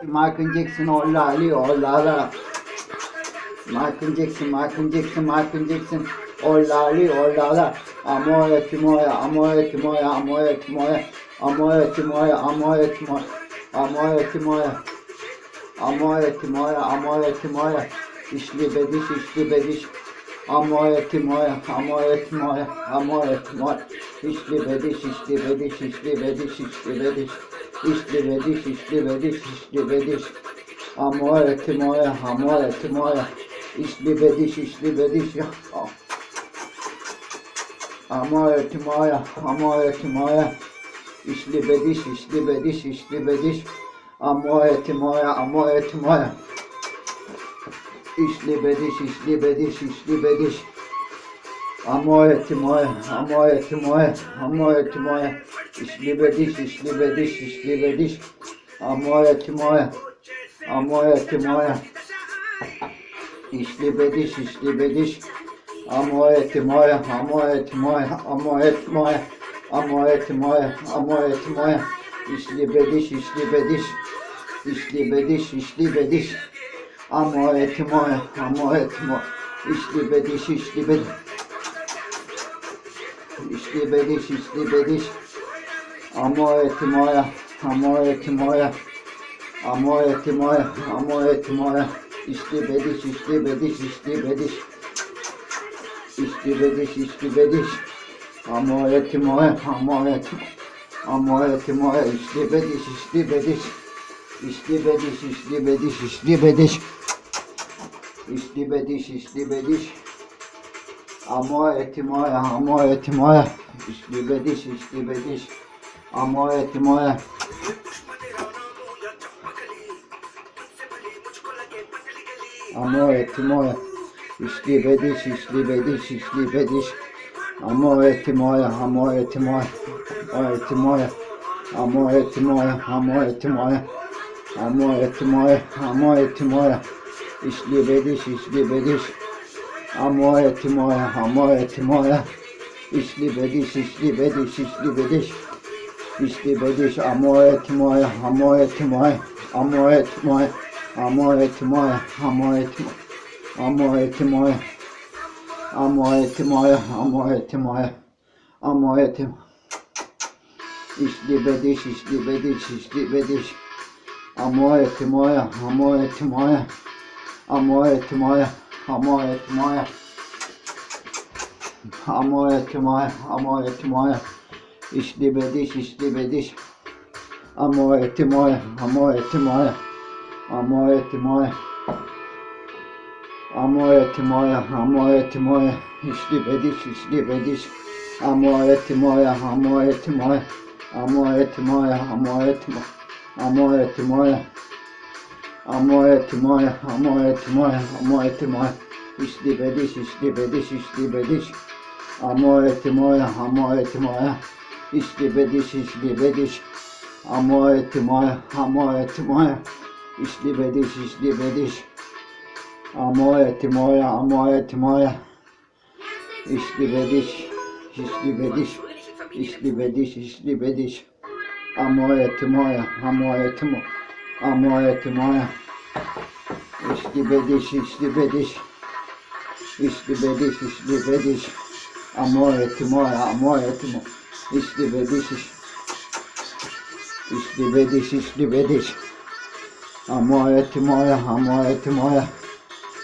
Michael Jackson, oh lali, oh lala. Michael Jackson, Michael Jackson, Michael Jackson, oh lali, oh lala. Amore timoya, amore timoya, amore timoya, amore timoya, amore timoya, amore timoya, amore timoya, amore timoya. İşli bediş, işli bediş. Amore timoya, amore timoya, amore timoya. İşli bediş, işli bediş, işli bediş, işli bediş. İşli bediş, işli bediş, işli bediş. Amore timoya, amore timoya. İşli bediş, işli bediş. Amore timoya, amore timoya. İşli bediş, işli bediş, işli bediş. Amore timoya, amore timoya. İşli bediş, işli bediş, işli bediş. Amore timoya, amore timoya, amore timoya. İşli bediş, işli bediş, işli bediş. Amore timoya, amore timoya. İşli bediş, işli bediş. Amore timoya, amore timoya, amore timoya. Amore timoya, amore timoya. İşli bediş, işli bediş. İşli bediş, işli bediş. Amore timoya, amore timoya. İşli bediş, işli bediş. İşli bediş, işli bediş. Amore timoya, amore timoya. Amore timoya, amore timoya. İşli bediş, işli bediş, işli bediş. İşli bediş, işli bediş. Amore timoya, amore timoya. Amore timoya, işli bediş, işli bediş. İşli bediş, işli bediş, işli bediş. İşli bediş, işli bediş. Amore timoya, amore timoya. İşli bediş, işli bediş. Amore timoya. Amore timoya. İşli bediş, işli bediş, işli bediş. Amore timoya, amore timoya. Amore timoya. Amore timoya, amore timoya. Amore timoya, amore timoya. İşli bediş, işli bediş. Amore timoya, amore timoya. İşli bediş, işli bediş, işli bediş. İşli bediş, amore timoya, amore timoya. Amore timoya, amore timoya, amore timoya. Amore timoya. Amore timoya, amore timoya. Amore timoya. İşli bediş, işli bediş, işli bediş. Amore timoya, amore timoya. Amore timoya, amore timoya. Amore timoya, amore timoya. İşli bediş, işli bediş. Amore timoya, amore timoya. Amore timoya. Amore timoya, amore timoya. İşli bediş, işli bediş. Amore timoya, amore timoya. Amore timoya, amore timoya. Amore timoya. Amore timoya, amore timoya, amore timoya. İşli bediş, işli bediş, işli bediş. Amore timoya, amore timoya. İşli bediş, işli bediş. Amore timoya, amore timoya. İşli bediş, işli bediş. Amore timoya, amore timoya. İşli bediş, işli bediş. İşli bediş, işli bediş. Amore timoya, amore timoya. Amore timoya. İşli bediş, işli bediş. İşli bediş, işli bediş. Amore timoya, amore timoya. İşli bediş, işli bediş, işli bediş. Amore timoya, amore timoya.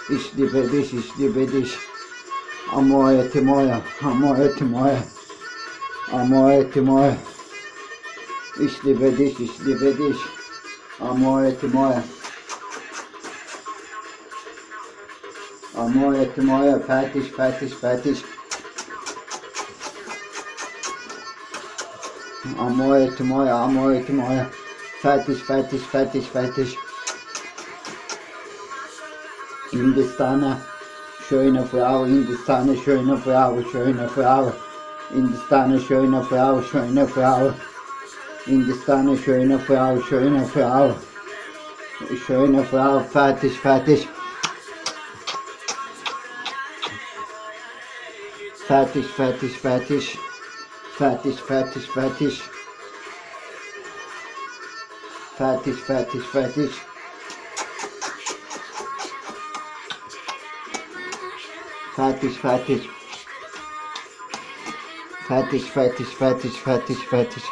İşli bediş, işli bediş. Amore timoya, amore timoya. Amore timoya. İşli bediş, işli bediş. Amore timoya. Amore timoya, fetiş, fetiş, fetiş. Amore timoya, amore timoya. Fetiş, fetiş, fetiş, fetiş. Hindistan'a schöne Frau, Hindistan'a schöne Frau, schöne Frau. Hindistan'a schöne Frau, schöne Frau. Hindistan'a schöne Frau, schöne Frau. Schöne Frau, fertig, fertig. Fertig, fertig, fertig. Fertig, fertig, fertig. Fertig, fertig, fertig. Fertig, fertig. Fertig, fertig, fertig, fertig, fertig.